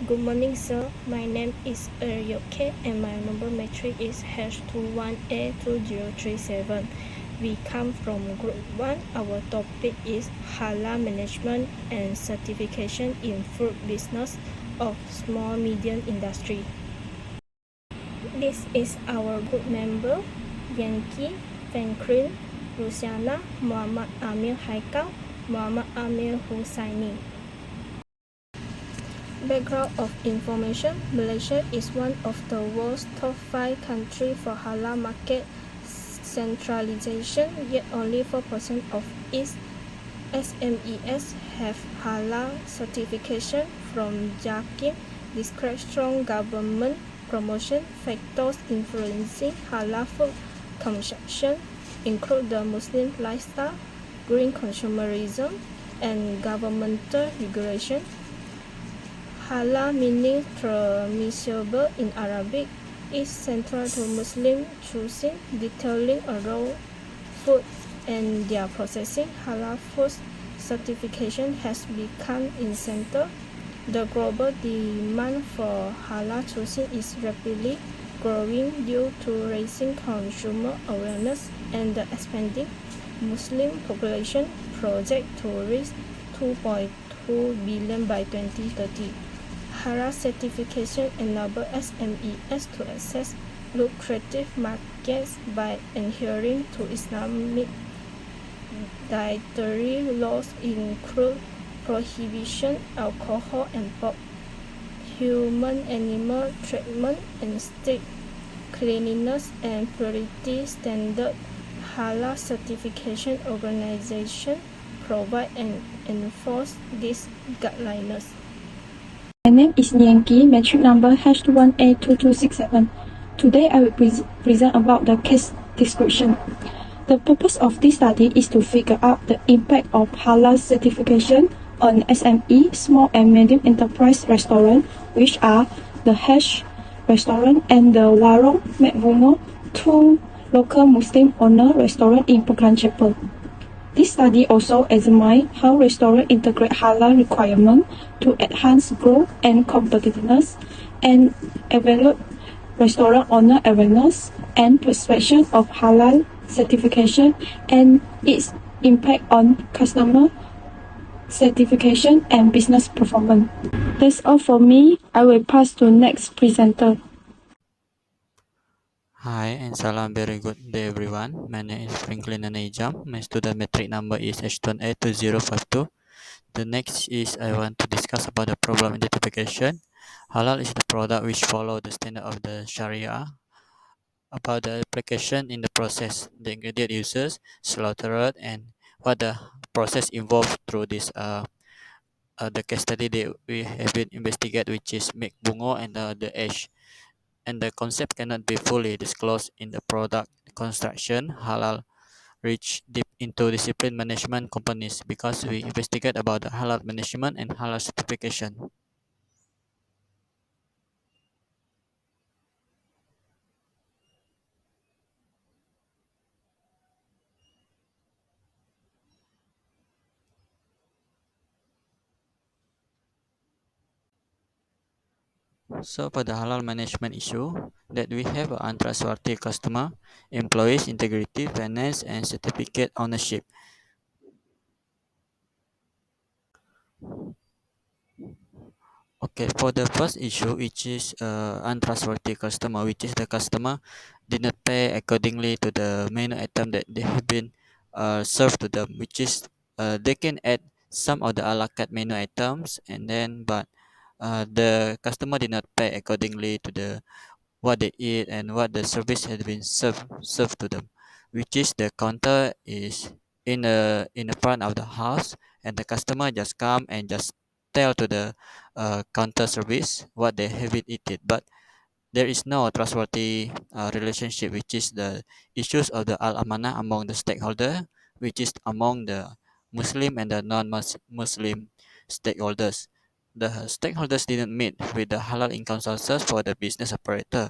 Good morning, sir. My name is YOKE and my number matrix is #21A2037. We come from Group 1. Our topic is Halal Management and Certification in Food Business of Small Medium Industry. This is our group member, Yankee, Franklin, LOUSIANA, Muhammad AMIR HAIKAL, Muhammad AMIR Hussaini. Background of information: Malaysia is one of the world's top 5 countries for halal market centralization, yet only 4% of its SMEs have halal certification from YOKE. Describes strong government promotion factors influencing halal food consumption, include the Muslim lifestyle, green consumerism, and governmental regulation. Halal, meaning permissible in Arabic, is central to Muslim choosing, detailing around food and their processing. Halal food certification has become essential. The global demand for halal choosing is rapidly growing due to rising consumer awareness and the expanding Muslim population, projected to reach 2.2 billion by 2030. Halal certification enables SMEs to access lucrative markets by adhering to Islamic dietary laws, include prohibition alcohol and pork, human-animal treatment, and strict cleanliness and purity standards. Halal certification organizations provide and enforce these guidelines. My name is Yankee, matric number #1A2267. Today I will present about the case description. The purpose of this study is to figure out the impact of halal certification on SME, small and medium enterprise restaurant, which are the Hash restaurant and the Warung Mek Bungo, two local Muslim-owned restaurants in Pekan Chapel. This study also examines how restaurants integrate halal requirements to enhance growth and competitiveness, and evaluate restaurant owner awareness and perception of halal certification and its impact on customer certification and business performance. That's all for me. I will pass to next presenter. Hi and salam, very good day everyone. My name is Franklin and Ejam. My student metric number is H1A2052. The next is I want to discuss about the problem identification. Halal is the product which follow the standard of the Sharia. About the application in the process, the ingredient uses, slaughtered, and what the process involved through this the case study that we have been investigate, which is make bungo and the ash. And the concept cannot be fully disclosed in the product construction. Halal reach deep into discipline management companies because we investigate about the halal management and halal certification. So for the halal management issue, that we have an untrustworthy customer, employees integrity, finance, and certificate ownership. Okay, for the first issue, which is untrustworthy customer, which is the customer did not pay accordingly to the menu item that they have been served to them, which is they can add some of the a la carte menu items, and then but the customer did not pay accordingly to the what they eat and what the service has been served to them, which is the counter is in the front of the house, and the customer just come and just tell to the counter service what they have it eaten, but there is no trustworthy relationship, which is the issues of the al amanah among the stakeholder, which is among the Muslim and the non-Muslim stakeholders. The stakeholders didn't meet with the halal income sources for the business operator.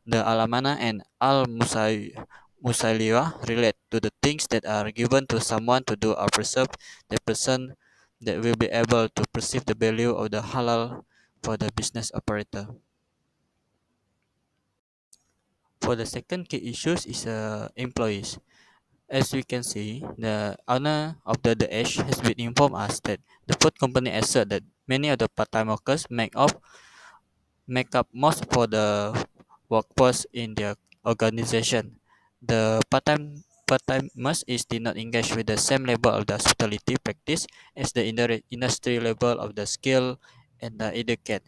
The al-amanah and al-musaliwa relate to the things that are given to someone to do or preserve the person that will be able to perceive the value of the halal for the business operator. For the second key issues is employees. As we can see, the owner of the Daesh has been informed us that the food company assert that many of the part-time workers make up most for the workforce in their organization. The part-timers did not engage with the same level of the hospitality practice as the industry level of the skill and the educate.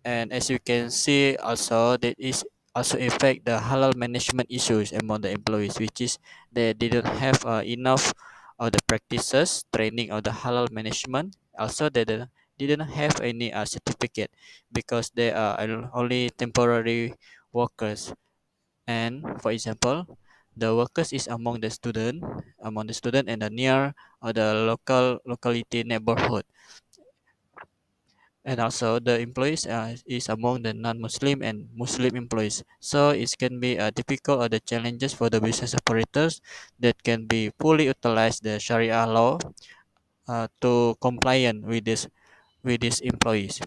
And as you can see also that is also affect the halal management issues among the employees, which is they didn't have enough of the practices training of the halal management. Also didn't have any certificate because they are only temporary workers. And for example, the workers is among the student and the near or the locality neighborhood. And also the employees is among the non-Muslim and Muslim employees. So it can be difficult or the challenges for the business operators that can be fully utilize the Sharia law to compliant with these employees.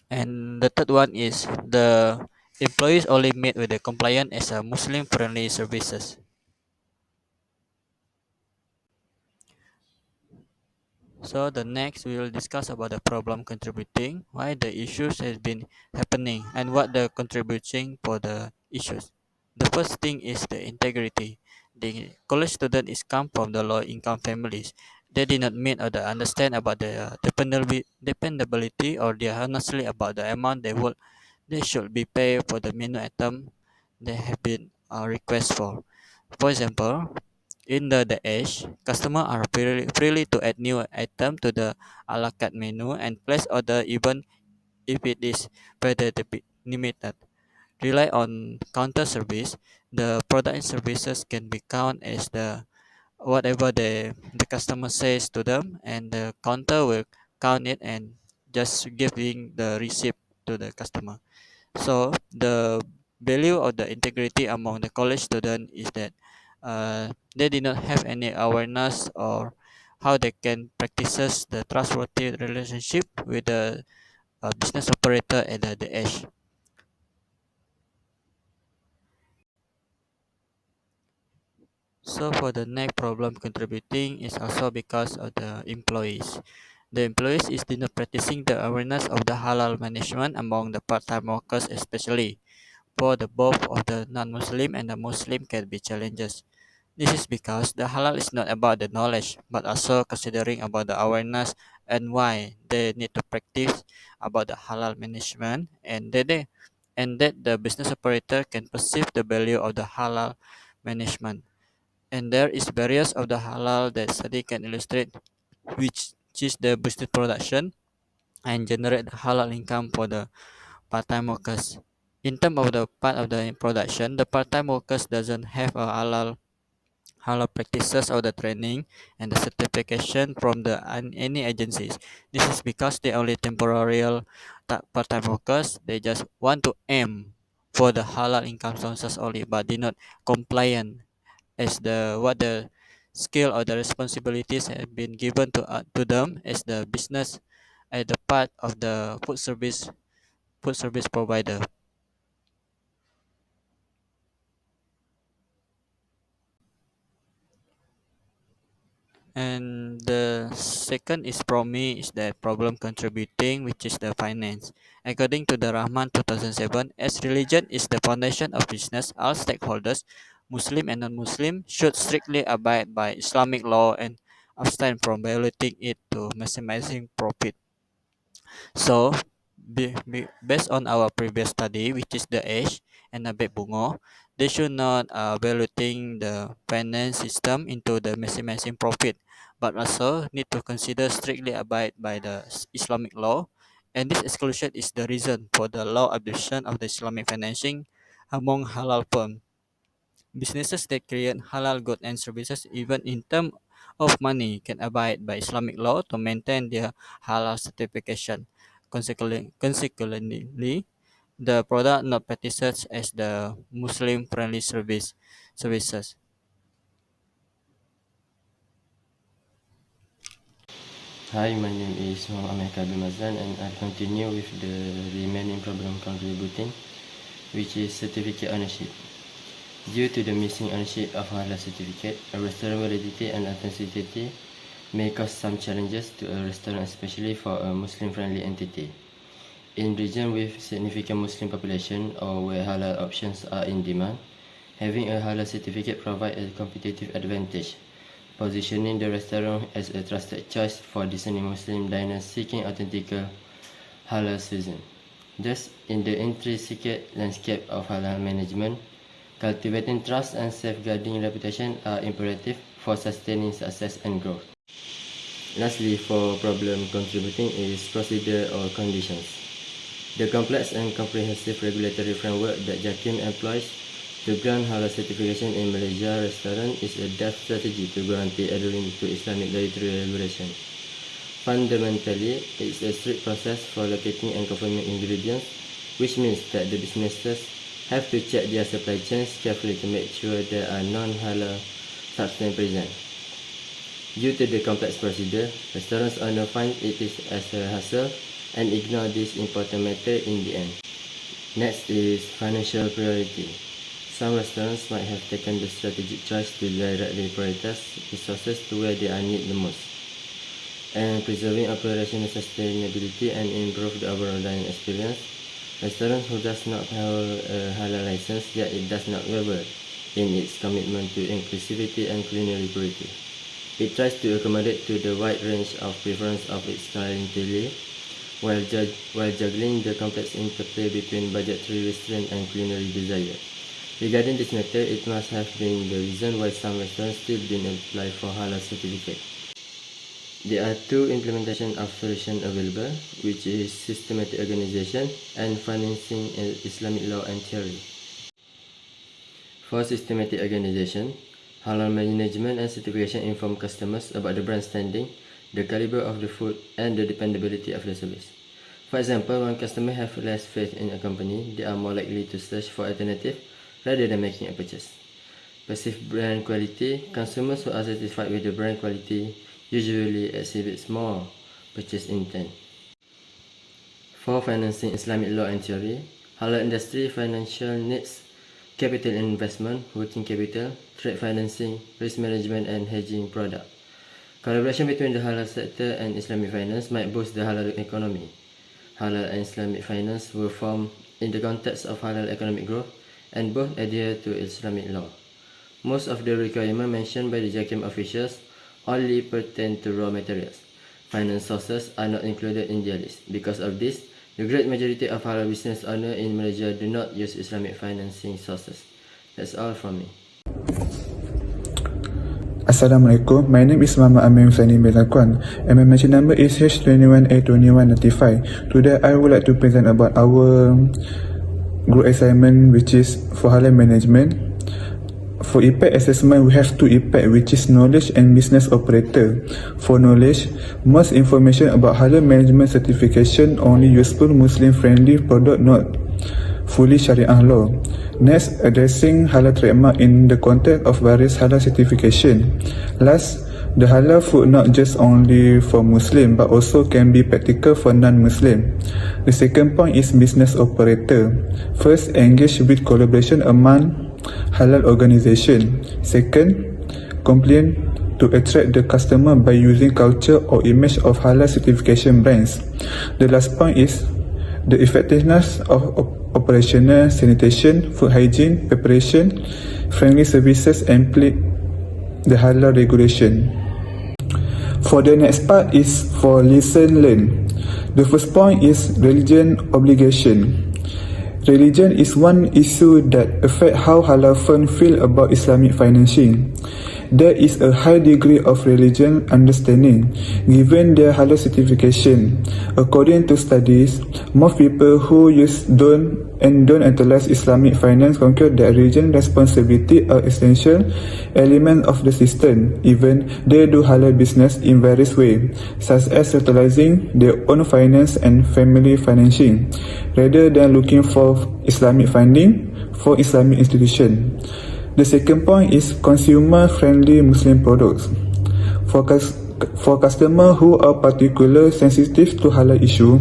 And the third one is the employees only meet with the compliant as a Muslim friendly services. So the next we will discuss about the problem contributing, why the issues has been happening and what the contributing for the issues. The first thing is the integrity. The college student is come from the low income families. They did not meet or the understand about the dependability or they are honestly about the amount they should be paid for the menu item they have been request for. For example, in the Daesh, customers are freely to add new item to the a la carte menu and place order even if it is limited. Rely on counter service, the product and services can be count as the whatever the customer says to them, and the counter will count it and just giving the receipt to the customer. So the value of the integrity among the college student is that they did not have any awareness or how they can practices the trustworthy relationship with the business operator at the edge. So for the next problem contributing is also because of the employees. The employees is not practicing the awareness of the halal management among the part-time workers especially. For the both of the non-Muslim and the Muslim can be challenges. This is because the halal is not about the knowledge, but also considering about the awareness and why they need to practice about the halal management and that the business operator can perceive the value of the halal management. And there is barriers of the halal that study can illustrate which is the business production and generate the halal income for the part-time workers. In terms of the part of the production, the part-time workers doesn't have a halal practices or the training and the certification from the any agencies. This is because they only temporary part-time workers. They just want to aim for the halal income sources only, but they not compliant as the what the skill or the responsibilities have been given to them as the business as the part of the food service provider. And the second is from me is the problem contributing, which is the finance. According to the Rahman 2007, as religion is the foundation of business, all stakeholders, Muslim and non-Muslim, should strictly abide by Islamic law and abstain from violating it to maximizing profit. So, based on our previous study, which is the age and the bungo, they should not evaluating the finance system into the maximizing profit, but also need to consider strictly abide by the Islamic law. And this exclusion is the reason for the law abolition of the Islamic financing among halal firms. Businesses that create halal goods and services, even in terms of money, can abide by Islamic law to maintain their halal certification. Consequently, the product not practiced as the Muslim-friendly services. Hi, my name is HAIKAL MAZLAN, and I continue with the remaining problem contributing, which is certificate ownership. Due to the missing ownership of halal certificate, a restaurant validity and authenticity may cause some challenges to a restaurant, especially for a Muslim-friendly entity. In regions with significant Muslim population or where halal options are in demand, having a halal certificate provides a competitive advantage, positioning the restaurant as a trusted choice for discerning Muslim diners seeking authentic halal cuisine. Thus, in the intricate landscape of halal management, cultivating trust and safeguarding reputation are imperative for sustaining success and growth. Lastly, for problem contributing is procedure or conditions. The complex and comprehensive regulatory framework that JAKIM employs to grant halal certification in Malaysia restaurant is a deft strategy to guarantee adhering to Islamic dietary regulation. Fundamentally, it's a strict process for locating and confirming ingredients, which means that the businesses have to check their supply chains carefully to make sure there are non-halal substances present. Due to the complex procedure, restaurants owners find it is as a hassle and ignore this important matter in the end. Next is financial priority. Some restaurants might have taken the strategic choice to directly prioritize resources to where they are needed the most, and preserving operational sustainability and improve the overall dining experience. Restaurant who does not have a halal license yet it does not waver in its commitment to inclusivity and culinary purity. It tries to accommodate to the wide range of preference of its clientele while juggling the complex interplay between budgetary restraint and culinary desire. Regarding this matter, it must have been the reason why some restaurants still didn't apply for halal certificate. There are two implementation of solutions available, which is systematic organization and financing in Islamic law and theory. For systematic organization, halal management and certification inform customers about the brand standing, the caliber of the food, and the dependability of the service. For example, when customers have less faith in a company, they are more likely to search for alternatives rather than making a purchase. Perceived brand quality. Consumers who are satisfied with the brand quality usually exhibit more purchase intent. For financing Islamic law and theory, halal industry financial needs capital investment, working capital, trade financing, risk management, and hedging product. Collaboration between the halal sector and Islamic finance might boost the halal economy. Halal and Islamic finance were formed in the context of halal economic growth and both adhere to Islamic law. Most of the requirements mentioned by the JAKIM officials only pertain to raw materials. Finance sources are not included in their list. Because of this, the great majority of halal business owners in Malaysia do not use Islamic financing sources. That's all from me. Assalamualaikum, my name is Muhammad Amir Hussaini Melakuan and my mention number is H21A2195. Today I would like to present about our group assignment, which is for halal management. For impact assessment, we have two impact, which is knowledge and business operator. For knowledge, most information about halal management certification only useful Muslim-friendly product, not fully Sharia law. Next, addressing halal trademark in the context of various halal certification. Last, the halal food not just only for Muslim but also can be practical for non-Muslim. The second point is business operator. First, engage with collaboration among halal organization. Second, complain to attract the customer by using culture or image of halal certification brands. The last point is the effectiveness of operational sanitation, food hygiene, preparation, friendly services, and the halal regulation. For the next part is for listen learn. The first point is religion obligation. Religion is one issue that affects how halal firms feel about Islamic financing. There is a high degree of religion understanding given their halal certification. According to studies, most people who don't utilize Islamic finance concur that religion responsibility are essential element of the system. Even they do halal business in various ways, such as utilizing their own finance and family financing, rather than looking for Islamic funding for Islamic institutions. The second point is consumer-friendly Muslim products. For For customers who are particularly sensitive to halal issue,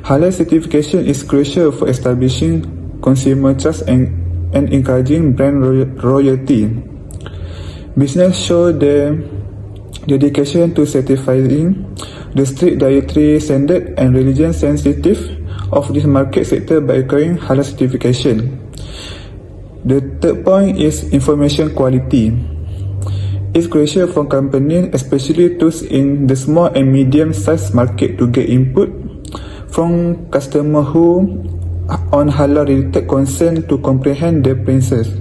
halal certification is crucial for establishing consumer trust and encouraging brand royalty. Business show their dedication to certifying the strict dietary standard and religion sensitive of this market sector by acquiring halal certification. The third point is information quality. It's crucial for companies, especially those in the small and medium-sized market, to get input from customers who on halal-related concern to comprehend their prices,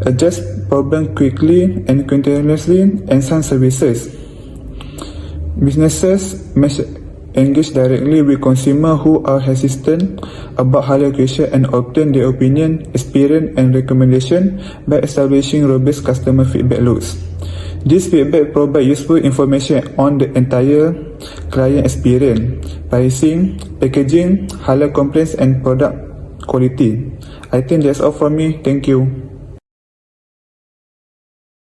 adjust problems quickly and continuously, and some services. Businesses must engage directly with consumers who are hesitant about halal question and obtain their opinion, experience, and recommendation by establishing robust customer feedback loops. This feedback provides useful information on the entire client experience, pricing, packaging, halal complaints, and product quality. I think that's all from me. Thank you.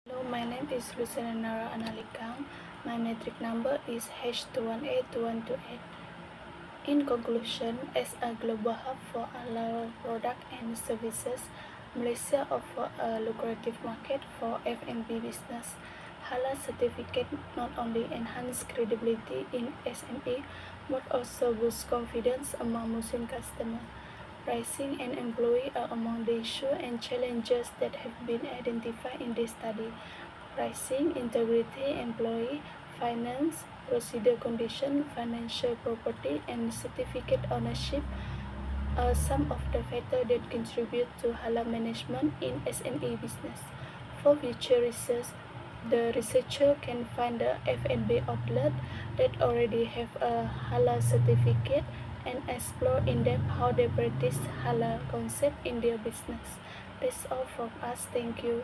Hello, my name is LOUSIANA NARA Anak LIKANG. My matric number is H21A2128. In conclusion, as a global hub for halal products and services, Malaysia offers a lucrative market for F&B business. Halal certificate not only enhance credibility in SME, but also boost confidence among Muslim customers. Pricing and employee are among the issues and challenges that have been identified in this study. Pricing, integrity, employee, finance, procedure condition, financial property, and certificate ownership are some of the factors that contribute to halal management in SME business. For future research, the researcher can find the F&B outlet that already have a halal certificate and explore in depth how they practice halal concept in their business. That's all from us. Thank you.